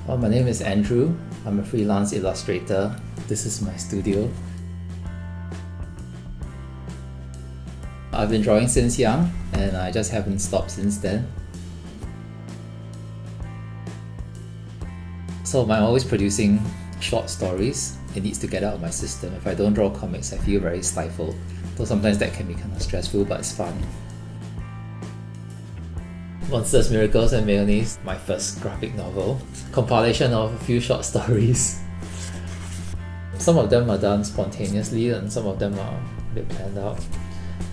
Well, my name is Andrew. I'm a freelance illustrator. This is my studio. I've been drawing since young and I just haven't stopped since then. So I'm always producing short stories. It needs to get out of my system. If I don't draw comics, I feel very stifled. So sometimes that can be kind of stressful, but it's fun. Monsters, Miracles and Mayonnaise, my first graphic novel. Compilation of a few short stories. Some of them are done spontaneously and some of them are a bit planned out.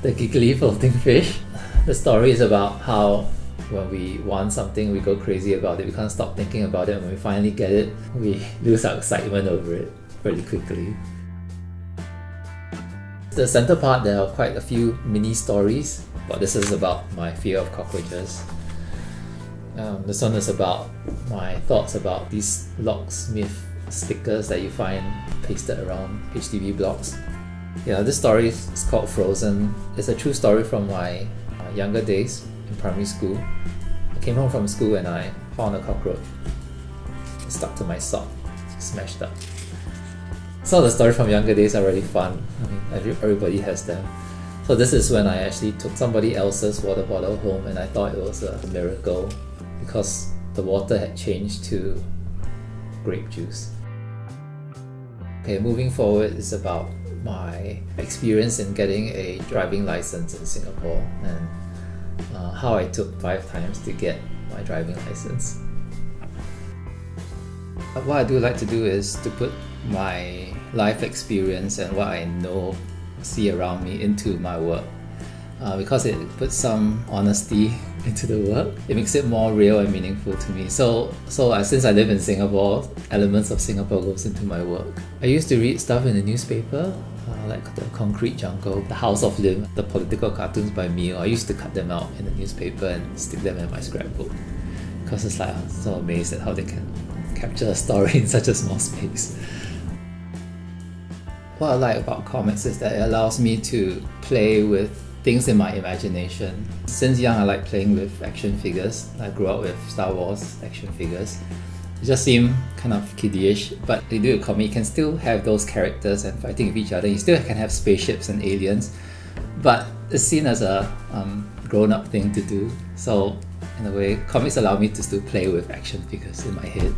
The Giggly Floating Fish. The story is about how when we want something, we go crazy about it. We can't stop thinking about it. When we finally get it, we lose our excitement over it pretty quickly. The center part, there are quite a few mini stories, but this is about my fear of cockroaches. This one is about my thoughts about these locksmith stickers that you find pasted around HDB blocks. Yeah, this story is called Frozen. It's a true story from my younger days in primary school. I came home from school and I found a cockroach. It stuck to my sock, smashed up. Some of the stories from younger days are really fun. I mean, everybody has them. So this is when I actually took somebody else's water bottle home and I thought it was a miracle because the water had changed to grape juice. Okay, moving forward is about my experience in getting a driving license in Singapore and how I took 5 times to get my driving license. What I do like to do is to put my life experience and what I see around me into my work because it puts some honesty into the work. It makes it more real and meaningful to me. So since I live in Singapore, elements of Singapore goes into my work. I used to read stuff in the newspaper like the Concrete Jungle, the House of Lim, the political cartoons by Moey. I used to cut them out in the newspaper and stick them in my scrapbook because it's like I'm so amazed at how they can capture a story in such a small space. What I like about comics is that it allows me to play with things in my imagination. Since young, I like playing with action figures. I grew up with Star Wars action figures. It just seemed kind of kiddie-ish, but if you do a comic, you can still have those characters and fighting with each other. You still can have spaceships and aliens, but it's seen as a grown-up thing to do. So in a way, comics allow me to still play with action figures in my head.